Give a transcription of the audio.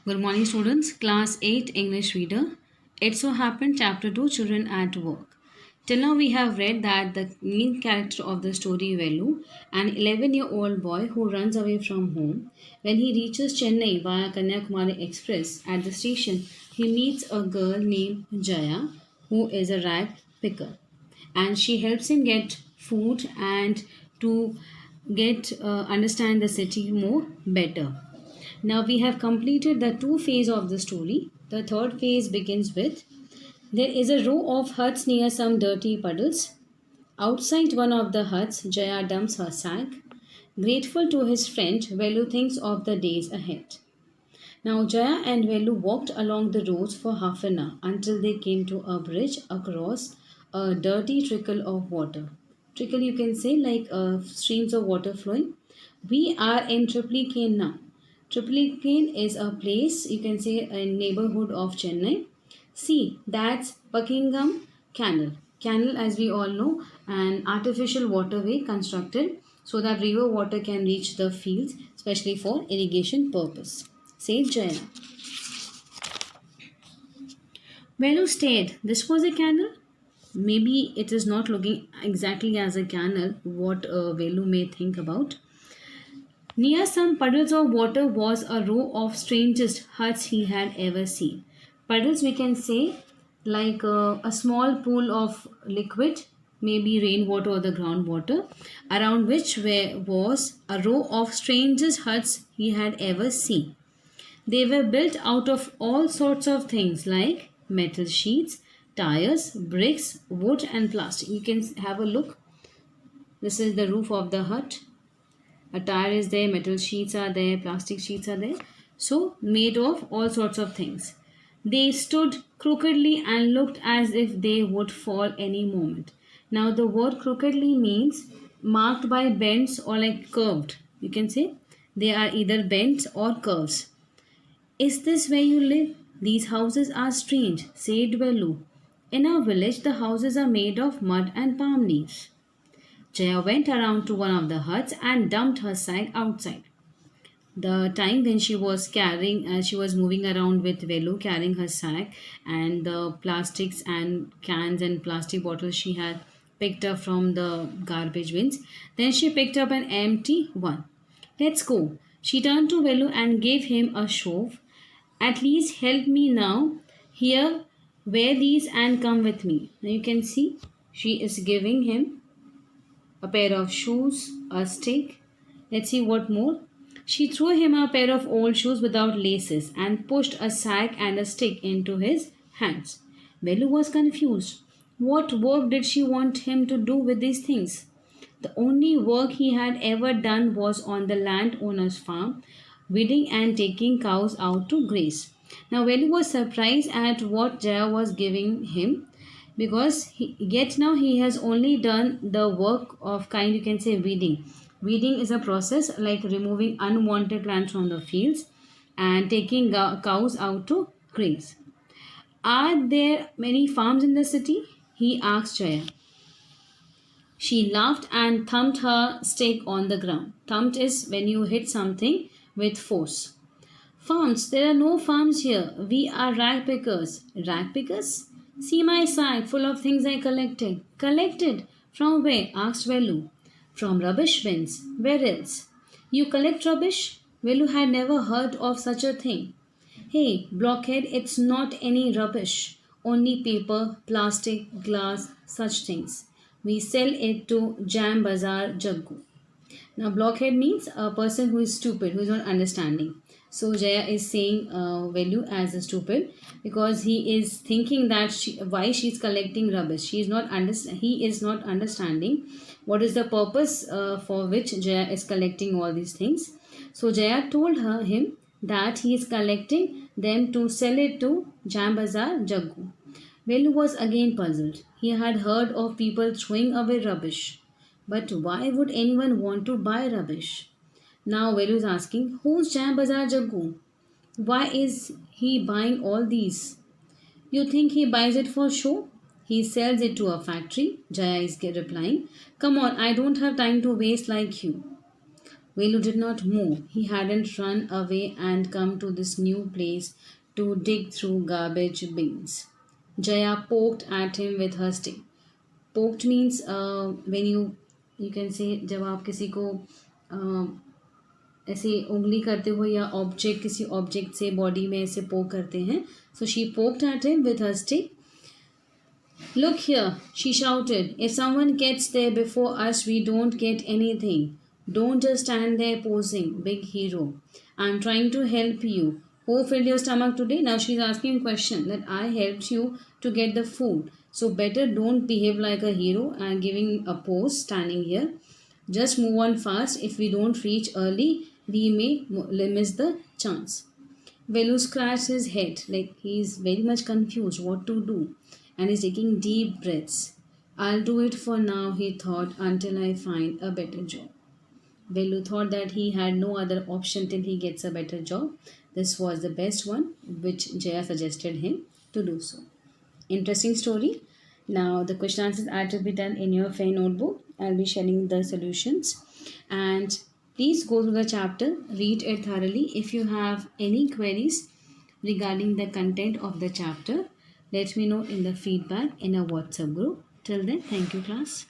Good morning, students. Class 8 English Reader. It so happened, Chapter 2 Children at Work. Till now, we have read that the main character of the story, Velu, an 11-year-old boy who runs away from home. When he reaches Chennai via Kanyakumari Express, at the station, he meets a girl named Jaya, who is a rag picker. And she helps him get food and to get understand the city more better. Now we have completed the two phase of the story. The third phase begins with there is a row of huts near some dirty puddles. Outside one of the huts, Jaya dumps her sack. Grateful to his friend, Velu thinks of the days ahead. Now Jaya and Velu walked along the roads for half an hour until they came to a bridge across a dirty trickle of water. Trickle, you can say, like streams of water flowing. We are in Triplicane now. Triplicane is a place, you can say, a neighborhood of Chennai. See, that's Buckingham Canal. Canal, as we all know, an artificial waterway constructed so that river water can reach the fields, especially for irrigation purpose. Said Jaya. Velu stared. This was a canal? Maybe it is not looking exactly as a canal, what Velu may think about. Near some puddles of water was a row of strangest huts he had ever seen. Puddles, we can say, like a small pool of liquid, maybe rainwater or the groundwater, around which was a row of strangest huts he had ever seen. They were built out of all sorts of things like metal sheets, tires, bricks, wood, and plastic. You can have a look. This is the roof of the hut. A tire is there, metal sheets are there, plastic sheets are there. So, made of all sorts of things. They stood crookedly and looked as if they would fall any moment. Now, the word crookedly means marked by bends or like curved. You can say they are either bends or curves. Is this where you live? These houses are strange, said Velu. In our village, the houses are made of mud and palm leaves. Jaya went around to one of the huts and dumped her sack outside. The time when she was moving around with Velu carrying her sack and the plastics and cans and plastic bottles she had picked up from the garbage bins. Then she picked up an empty one. Let's go. She turned to Velu and gave him a shove. At least help me now. Here, wear these and come with me. Now you can see she is giving him a pair of shoes, a stick. Let's see what more. She threw him a pair of old shoes without laces and pushed a sack and a stick into his hands. Velu was confused. What work did she want him to do with these things? The only work he had ever done was on the landowner's farm, weeding and taking cows out to graze. Now, Velu was surprised at what Jaya was giving him because yet now he has only done the work of kind, you can say, weeding. Weeding is a process like removing unwanted plants from the fields and taking cows out to graze. Are there many farms in the city? He asked Jaya. She laughed and thumped her stick on the ground. Thumped is when you hit something with force. Farms? There are no farms here. We are rag pickers. Rag pickers? See my sack full of things I collected. Collected? From where? Asked Velu. From rubbish bins. Where else? You collect rubbish? Velu had never heard of such a thing. Hey, blockhead, it's not any rubbish. Only paper, plastic, glass, such things. We sell it to Jam Bazaar Jaggu. Now, blockhead means a person who is stupid, who is not understanding. So, Jaya is saying Velu as a stupid because he is thinking that why she is collecting rubbish. He is not understanding what is the purpose for which Jaya is collecting all these things. So, Jaya told him that he is collecting them to sell it to Jam Bazaar Jaggu. Velu was again puzzled. He had heard of people throwing away rubbish. But why would anyone want to buy rubbish? Now Velu is asking, who's Jam Bazaar Jaggu? Why is he buying all these? You think he buys it for show? He sells it to a factory. Jaya is replying, come on, I don't have time to waste like you. Velu did not move. He hadn't run away and come to this new place to dig through garbage bins. Jaya poked at him with her stick. Poked means when you can say जब आप किसी को ऐसे उंगली करते हो या object किसी ऑब्जेक्ट से बॉडी में ऐसे पोक करते हैं. So she poked at him with her stick. Look here, she shouted. If someone gets there before us, we don't get anything. Don't just stand there posing, big hero. I'm trying to help you. Who filled your stomach today? Now she's asking a question that I helped you to get the food. So better don't behave like a hero and giving a pose standing here. Just move on fast. If we don't reach early, we may miss the chance. Velu scratched his head like he's very much confused what to do and he's taking deep breaths. I'll do it for now, he thought, until I find a better job. Velu thought that he had no other option till he gets a better job. This was the best one, which Jaya suggested him to do so. Interesting story. Now, the question answers are to be done in your fair notebook. I'll be sharing the solutions. And please go through the chapter, read it thoroughly. If you have any queries regarding the content of the chapter, let me know in the feedback in a WhatsApp group. Till then, thank you, class.